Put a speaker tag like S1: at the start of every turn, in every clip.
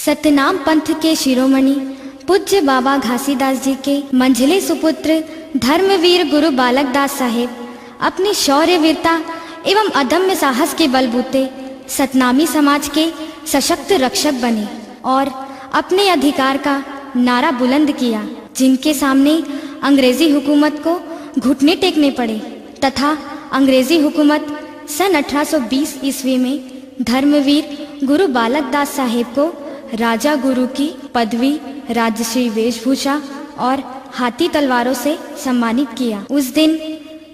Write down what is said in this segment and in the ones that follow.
S1: सतनाम पंथ के शिरोमणि पूज्य बाबा घासीदास जी के मंझले सुपुत्र धर्मवीर गुरु बालक दास साहेब अपनी शौर्य वीरता एवं अदम्य साहस के बलबूते सतनामी समाज के सशक्त रक्षक बने और अपने अधिकार का नारा बुलंद किया, जिनके सामने अंग्रेजी हुकूमत को घुटने टेकने पड़े तथा अंग्रेजी हुकूमत सन 1820 ईस्वी में धर्मवीर गुरु बालक दास साहेब को राजा गुरु की पदवी, राजश्री वेशभूषा और हाथी तलवारों से सम्मानित किया। उस दिन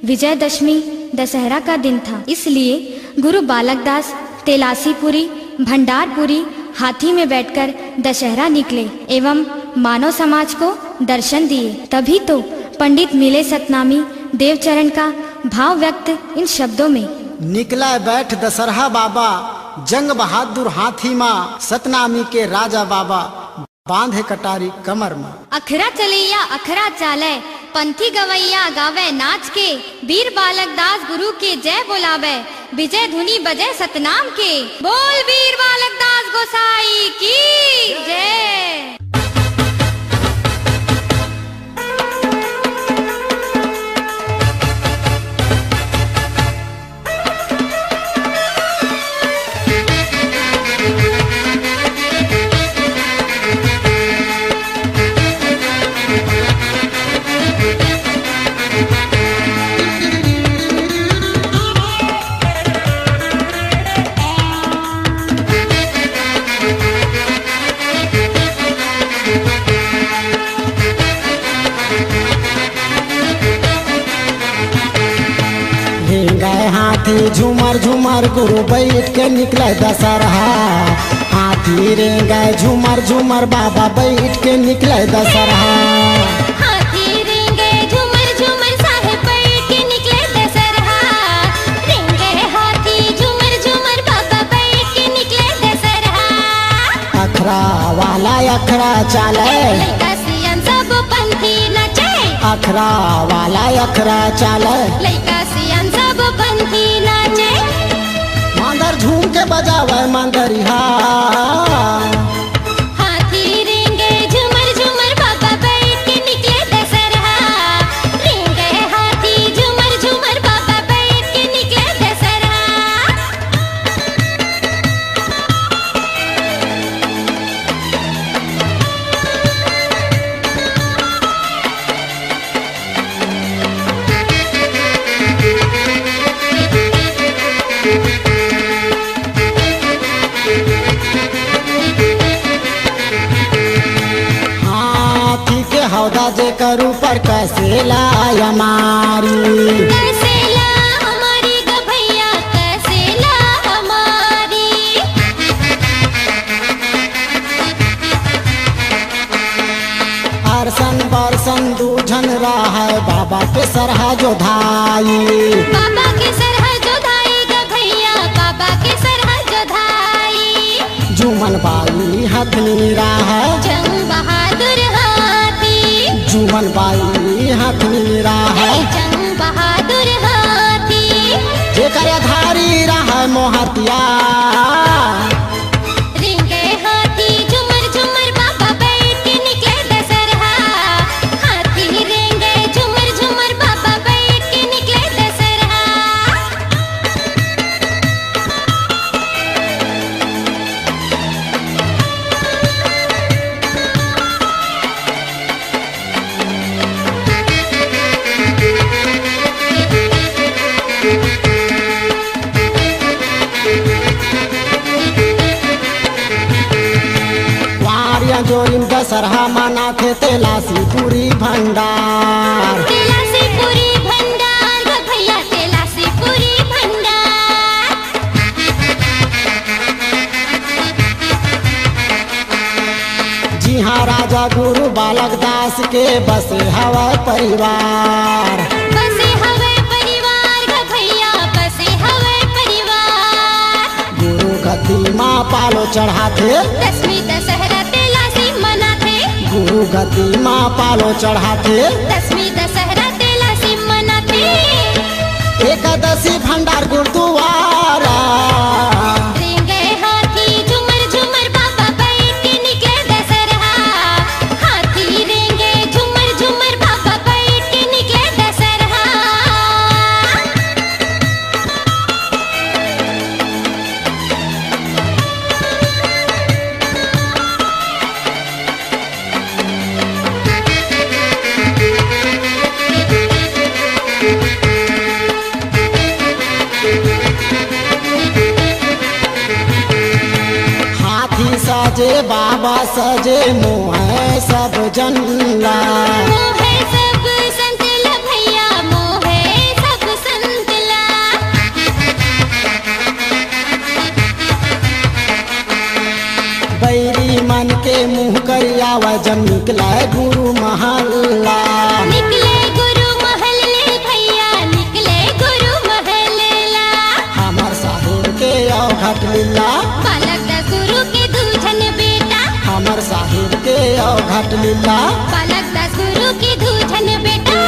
S1: विजयदशमी दशहरा का दिन था, इसलिए गुरु बालक दास तेलासीपुरी भंडारपुरी हाथी में बैठकर दशहरा निकले एवं मानव समाज को दर्शन दिए। तभी तो पंडित मिले सतनामी देवचरण का भाव व्यक्त इन शब्दों में।
S2: निकला बैठ दशहरा बाबा, जंग बहादुर हाथी माँ, सतनामी के राजा बाबा, बांधे कटारी कमर में।
S1: अखरा चलैया अखरा चाले, पंथी गवैया गावे नाच के, वीर बालक दास गुरु के जय बोलावे, विजय धुनी बजे सतनाम के। बोल वीर बालक दास गोसाई की जय।
S2: हाथी झूमर झूमर गुरु बैठ के निकले दशहरा, हाथी रे गए झूमर झूमर बाबा बैठ के निकले दशहरा।
S1: हाथी रे गए झूमर झूमर साहेब बैठ के निकले दशहरा, रेंगे हाथी झूमर झूमर बाबा बैठ के निकले दशहरा।
S2: अखरा वाला अखरा चाले,
S1: लइका सियन सब पंथी नचे,
S2: अखरा वाला अखरा चाले,
S1: लइका सियन सब पंथी नाचे।
S2: मांदर झूम के बजावे मांदरिया,
S1: हाथी रेंगे झूमर झूमर बाबा बैठ के निकले दशहरा, रेंगे हाथी झूमर झूमर बाबा बैठ के निकले दशहरा।
S2: हौदा जे करू पर कैसे लाय हमारी,
S1: कैसे ला हमारी ग भैया, कैसे ला हमारी।
S2: अरसन बरसन दूझन रहा है बाबा के सरहा जो धाई,
S1: बाबा के सरहा जो धाई ग भैया, बाबा के सरहा जो धाई।
S2: जुमन बाई हथनी रहा,
S1: जंग बहादुर
S2: जुमन बाई हथनी रहा,
S1: जंग बहादुर हाथी।
S2: जेकर धारी रहा मोहतिया,
S1: रेंगे हाथी झूमर झूमर बाबा बैठ के निकले दशहरा, हाथी रेंगे झूमर झूमर बाबा बैठ के निकले दशहरा।
S2: जो इन दशहरा माना थे तेलासीपुरी भंडार,
S1: तेलासीपुरी भंडार ग भैया, तेलासीपुरी भंडार।
S2: जी हाँ राजा गुरु बालक दास के बसे हवा परिवार,
S1: बसे हवे परिवार ग भैया, बसे हवे परिवार।
S2: गुरु गति माँ पालो चढ़ाते,
S1: दसवीं दशहरा
S2: गुरु गति माँ पालो चढ़ाते,
S1: दसवीं दशहरा तेलासी मनाते।
S2: एकादशी भंडार गुरुद्वारा,
S1: रेंगे हाथी झूमर झूमर बाबा बैठ के
S2: हाथी सजे बाबा सजे मोह सब जनला,
S1: मोहे सब संतला भैया मोहे सब संतला।
S2: बैरी मन के मुँह करियावा जब निकला गुरु महल्ला,
S1: निकले गुरु महल्ले भैया निकले गुरु महल्ला।
S2: हमर साहिब के औघट लीला,
S1: बालक दास गुरु के दूजन बेटा,
S2: हमर साहिब के औघट लीला।
S1: बालक दास गुरु के दूजन बेटा।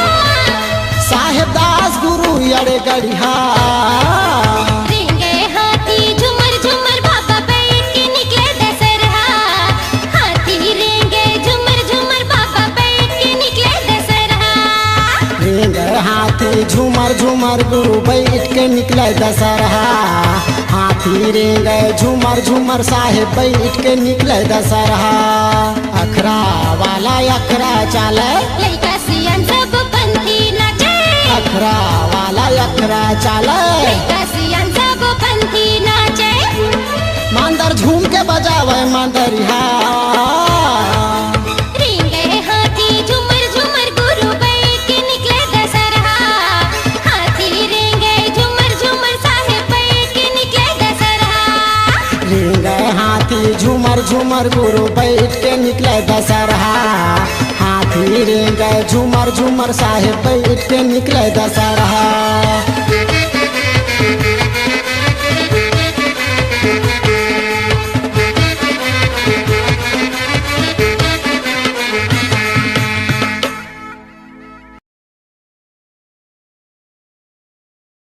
S2: साहेब दास गुरु अड़े गढ़िया,
S1: रेंगे हाथी झुमर झुमर बाबा बैठ के निकले दशहरा। हाथी रेंगे झुमर झुमर बाबा बैठ के निकले दशहरा।
S2: रेंग हाथी झूमर झूमर गुरु बैठ के निकले दशहरा। हाथी रेंग झूमर झूमर साहेब बैठ के निकले दशहरा। अखरा वाला अखरा चाले,
S1: लइका सियन सब पंथी नाचे,
S2: अखरा वाला अखरा चाले।
S1: लइका सियन सब पंथी नाचे।
S2: मांदर झूम के बजावे मांदरिया,
S1: रेंगे हाथी झुमर झुमर गुरु बैठ के निकले दशहरा। हाथी रेंगे झुमर झुमर साहेब बैठ के निकले दशहरा।
S2: रेंग हाथी झूमर झूमर गुरु बैठ के निकले दशहरा। हाथी रेंग झूमर झूमर साहेब बैठ के निकले दशहरा।